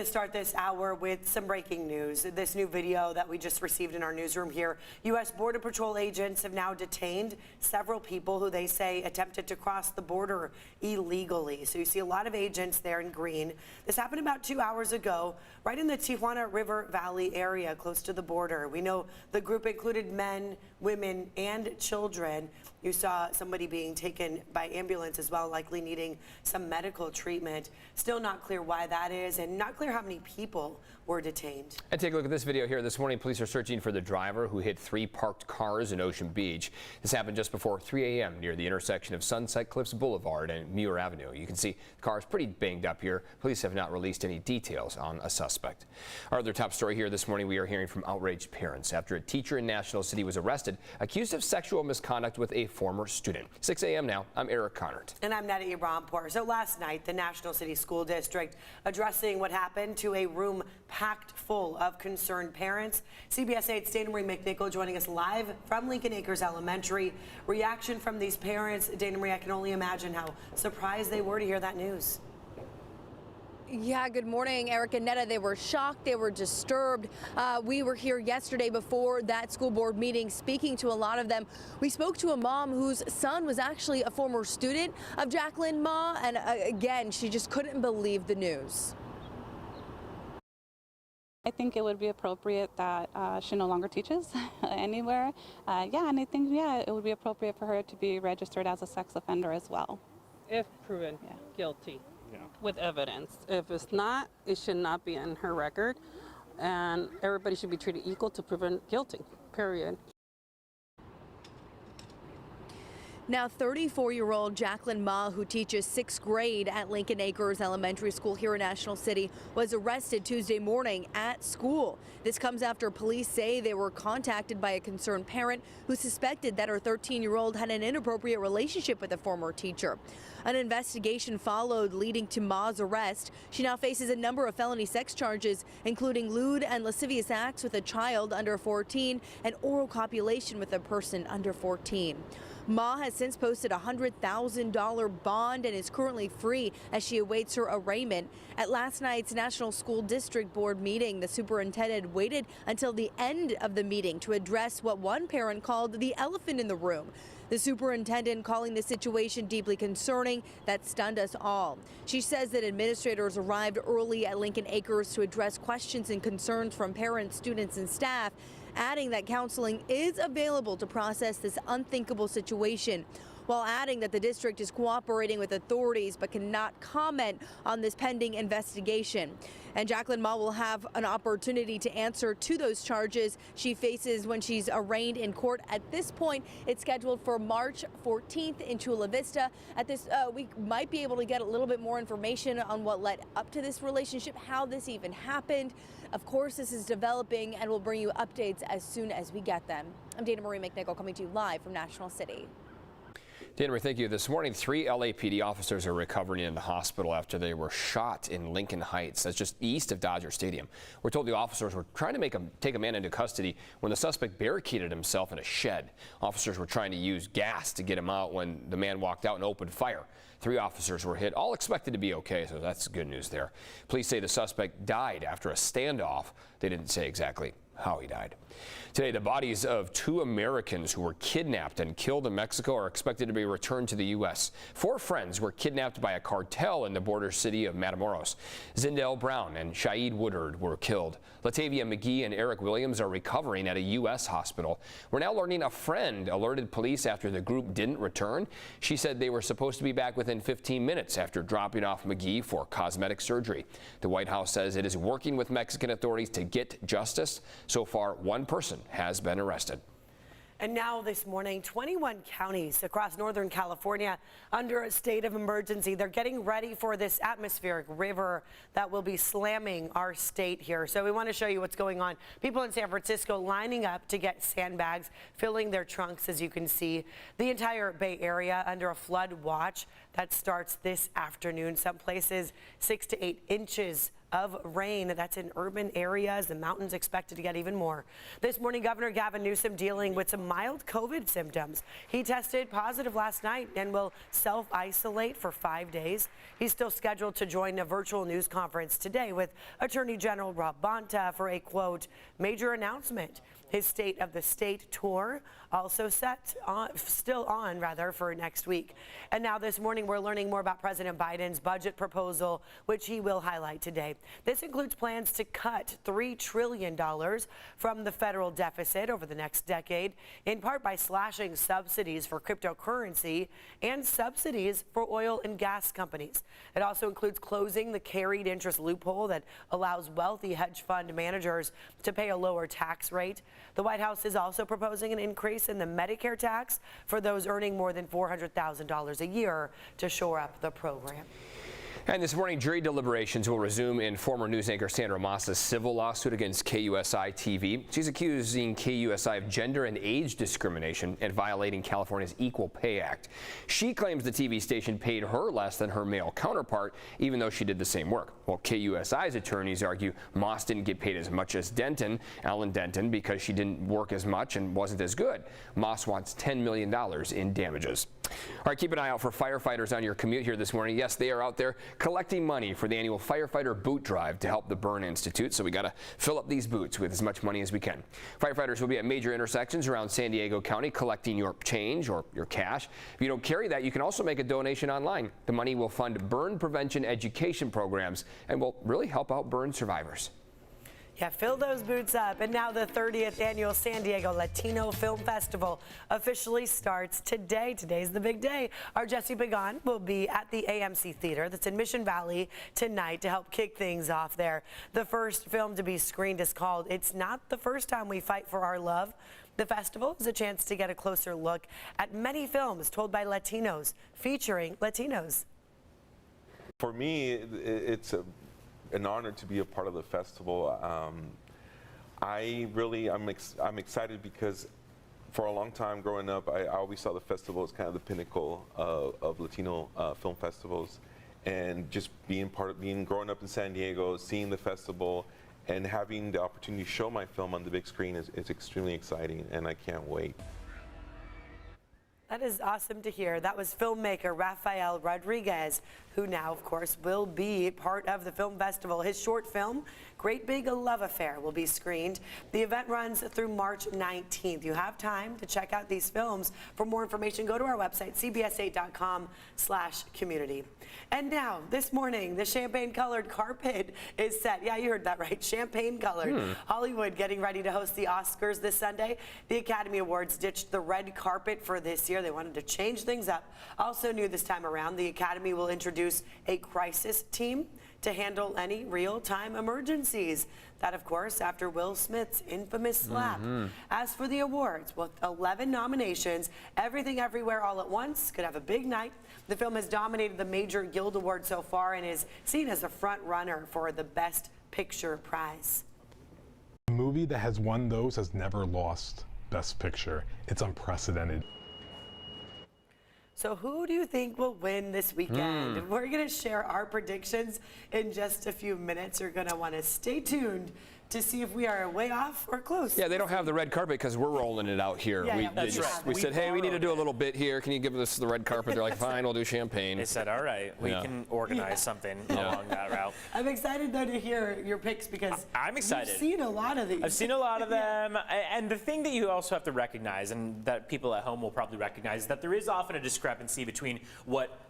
To start this hour with some breaking news. This new video that we just received in our newsroom here. U.S. Border Patrol agents have now detained several people who they say attempted to cross the border illegally. So you see a lot of agents there in green. This happened about 2 hours ago, right in the Tijuana River Valley area close to the border. We know the group included men, women, and children. You saw somebody being taken by ambulance as well, likely needing some medical treatment. Still not clear why that is, and not clear how many people were detained. And take a look at this video here. This morning, police are searching for the driver who hit 3 parked cars in Ocean Beach. This happened just before 3 a.m. near the intersection of Sunset Cliffs Boulevard and Muir Avenue. You can see the car is pretty banged up here. Police have not released any details on a suspect. Our other top story here this morning, we are hearing from outraged parents after a teacher in National City was arrested, accused of sexual misconduct with a former student. 6 a.m. now, I'm Eric Connert. And I'm Nada Ibrahimpour. So last night, the National City School District addressing what happened to a room packed full of concerned parents. CBS 8's Dana Marie McNichol joining us live from Lincoln Acres Elementary. Reaction from these parents. Dana Marie, I can only imagine how surprised they were to hear that news. Yeah, good morning, Eric and Netta. They were shocked. They were disturbed. We were here yesterday before that school board meeting speaking to a lot of them. We spoke to a mom whose son was actually a former student of Jacqueline Ma, and again, she just couldn't believe the news. I think it would be appropriate that she no longer teaches anywhere. Yeah, and I think, it would be appropriate for her to be registered as a sex offender as well. If proven guilty. With evidence. If it's not, it should not be in her record, and everybody should be treated equal to prevent guilty, period. Now, 34-year-old Jacqueline Ma, who teaches 6th grade at Lincoln Acres Elementary School here in National City, was arrested Tuesday morning at school. This comes after police say they were contacted by a concerned parent who suspected that her 13-year-old had an inappropriate relationship with a former teacher. An investigation followed, leading to Ma's arrest. She now faces a number of felony sex charges, including lewd and lascivious acts with a child under 14 and oral copulation with a person under 14. Ma has since posted a $100,000 bond and is currently free as she awaits her arraignment. At last night's National School District Board meeting, the superintendent waited until the end of the meeting to address what one parent called the elephant in the room. The superintendent calling the situation deeply concerning that stunned us all. She says that administrators arrived early at Lincoln Acres to address questions and concerns from parents, students, and staff, adding that counseling is available to process this unthinkable situation, while adding that the district is cooperating with authorities but cannot comment on this pending investigation. And Jacqueline Ma will have an opportunity to answer to those charges she faces when she's arraigned in court. At this point, it's scheduled for March 14th in Chula Vista. At this, we might be able to get a little bit more information on what led up to this relationship, how this even happened. Of course, this is developing, and we'll bring you updates as soon as we get them. I'm Dana Marie McNichol, coming to you live from National City. Dana Marie, thank you. This morning, 3 LAPD officers are recovering in the hospital after they were shot in Lincoln Heights. That's just east of Dodger Stadium. We're told the officers were trying to take a man into custody when the suspect barricaded himself in a shed. Officers were trying to use gas to get him out when the man walked out and opened fire. 3 officers were hit, all expected to be okay, so that's good news there. Police say the suspect died after a standoff. They didn't say exactly how he died. Today, the bodies of 2 Americans who were kidnapped and killed in Mexico are expected to be returned to the U.S. 4 friends were kidnapped by a cartel in the border city of Matamoros. Zindell Brown and Shaid Woodard were killed. Latavia McGee and Eric Williams are recovering at a U.S. hospital. We're now learning a friend alerted police after the group didn't return. She said they were supposed to be back within 15 minutes after dropping off McGee for cosmetic surgery. The White House says it is working with Mexican authorities to get justice. So far, 1 person has been arrested. And now this morning, 21 counties across Northern California under a state of emergency. They're getting ready for this atmospheric river that will be slamming our state here. So we want to show you what's going on. People in San Francisco lining up to get sandbags, filling their trunks, as you can see. The entire Bay Area under a flood watch. that starts this afternoon. Some places 6 to 8 inches of rain. That's in urban areas. The mountains expected to get even more. This morning, Governor Gavin Newsom dealing with some mild COVID symptoms. He tested positive last night and will self-isolate for 5 days. He's still scheduled to join a virtual news conference today with Attorney General Rob Bonta for a, quote, major announcement. His State of the State tour also still on for next week. And now this morning, we're learning more about President Biden's budget proposal, which he will highlight today. This includes plans to cut $3 trillion from the federal deficit over the next decade, in part by slashing subsidies for cryptocurrency and subsidies for oil and gas companies. It also includes closing the carried interest loophole that allows wealthy hedge fund managers to pay a lower tax rate. The White House is also proposing an increase in the Medicare tax for those earning more than $400,000 a year to shore up the program. And this morning, jury deliberations will resume in former news anchor Sandra Moss's civil lawsuit against KUSI TV. She's accusing KUSI of gender and age discrimination and violating California's Equal Pay Act. She claims the TV station paid her less than her male counterpart, even though she did the same work. Well, KUSI's attorneys argue Moss didn't get paid as much as Ellen Denton, because she didn't work as much and wasn't as good. Moss wants $10 million in damages. All right, keep an eye out for firefighters on your commute here this morning. Yes, they are out there collecting money for the annual Firefighter boot drive to help the Burn Institute, so we got to fill up these boots with as much money as we can. Firefighters will be at major intersections around San Diego County collecting your change or your cash. If you don't carry that, you can also make a donation online. The money will fund burn prevention education programs and will really help out burn survivors. Yeah, fill those boots up. And now the 30th annual San Diego Latino Film Festival officially starts today. Today's the big day. Our Jesse Pagan will be at the AMC Theater that's in Mission Valley tonight to help kick things off there. The first film to be screened is called It's Not the First Time We Fight for Our Love. The festival is a chance to get a closer look at many films told by Latinos, featuring Latinos. For me, it's an honor to be a part of the festival. I'm excited because for a long time growing up, I always saw the festival as kind of the pinnacle of Latino film festivals, and just growing up in San Diego, seeing the festival and having the opportunity to show my film on the big screen is extremely exciting, and I can't wait. That is awesome to hear. That was filmmaker Rafael Rodriguez, who now, of course, will be part of the film festival. His short film, Great Big Love Affair, will be screened. The event runs through March 19th. You have time to check out these films. For more information, go to our website, cbs8.com/community. And now, this morning, the champagne-colored carpet is set. Yeah, you heard that right, champagne-colored. Hollywood getting ready to host the Oscars this Sunday. The Academy Awards ditched the red carpet for this year. They wanted to change things up. Also new this time around, the Academy will introduce a crisis team to handle any real-time emergencies. That, of course, after Will Smith's infamous slap. As for the awards, with 11 nominations, Everything Everywhere All at Once could have a big night. The film has dominated the major Guild Awards so far and is seen as a front runner for the Best Picture prize. A movie that has won those has never lost Best Picture. It's unprecedented. So who do you think will win this weekend? We're going to share our predictions in just a few minutes. You're going to want to stay tuned to see if we are way off or close. Yeah, they don't have the red carpet because we're rolling it out here. We said, hey, we need to do a little bit here. Can you give us the red carpet? They're like, fine, we'll do champagne. They said, all right, we can organize something along that route. I'm excited, though, to hear your picks because I'm excited. You've seen a lot of these. I've seen a lot of them. And the thing that you also have to recognize, and that people at home will probably recognize, is that there is often a discrepancy between what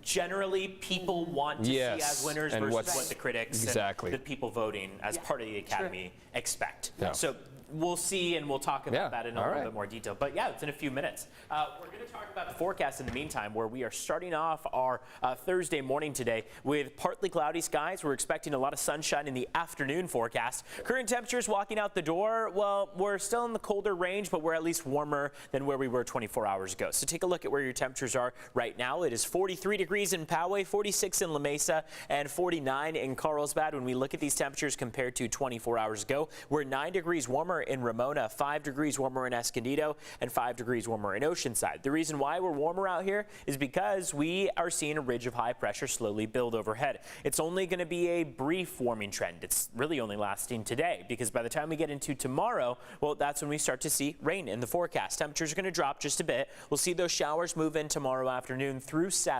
generally people want to see as winners and versus what the critics and the people voting as part of the Academy expect. So we'll see, and we'll talk about that in a little bit more detail. But yeah, it's in a few minutes. We're going to talk about the forecast in the meantime, where we are starting off our Thursday morning today with partly cloudy skies. We're expecting a lot of sunshine in the afternoon forecast. Current temperatures walking out the door, well, we're still in the colder range, but we're at least warmer than where we were 24 hours ago. So take a look at where your temperatures are right now. It is 40. 43 degrees in Poway, 46 in La Mesa, and 49 in Carlsbad. When we look at these temperatures compared to 24 hours ago, we're 9 degrees warmer in Ramona, 5 degrees warmer in Escondido, and 5 degrees warmer in Oceanside. The reason why we're warmer out here is because we are seeing a ridge of high pressure slowly build overhead. It's only going to be a brief warming trend. It's really only lasting today, because by the time we get into tomorrow, well, that's when we start to see rain in the forecast. Temperatures are going to drop just a bit. We'll see those showers move in tomorrow afternoon through Saturday.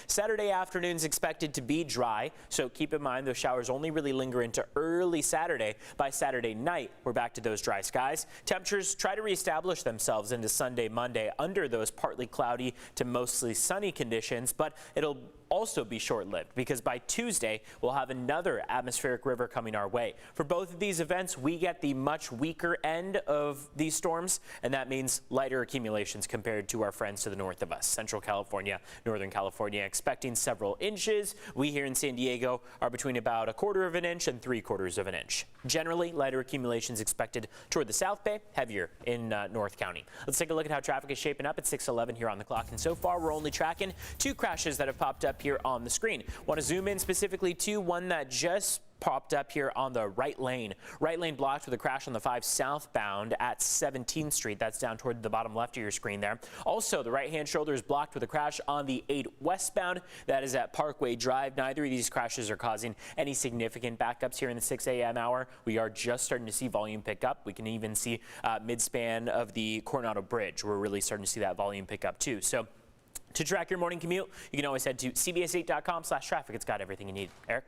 Saturday afternoon is expected to be dry, so keep in mind those showers only really linger into early Saturday. By Saturday night, we're back to those dry skies. Temperatures try to reestablish themselves into Sunday, Monday under those partly cloudy to mostly sunny conditions, but it'll also be short-lived, because by Tuesday we'll have another atmospheric river coming our way. For both of these events, we get the much weaker end of these storms, and that means lighter accumulations compared to our friends to the north of us. Central California, Northern California expecting several inches. We here in San Diego are between about 1/4 of an inch and 3/4 of an inch. Generally, lighter accumulations expected toward the South Bay, heavier in North County. Let's take a look at how traffic is shaping up at 6:11 here on the clock, and so far we're only tracking 2 crashes that have popped up here on the screen. Want to zoom in specifically to one that just popped up here on the right lane. Right lane blocked with a crash on the 5 southbound at 17th Street. That's down toward the bottom left of your screen there. Also, the right-hand shoulder is blocked with a crash on the 8 westbound. That is at Parkway Drive. Neither of these crashes are causing any significant backups here in the 6 a.m. hour. We are just starting to see volume pick up. We can even see mid-span of the Coronado Bridge. We're really starting to see that volume pick up too. So to track your morning commute, you can always head to cbs8.com/traffic. It's got everything you need. Eric?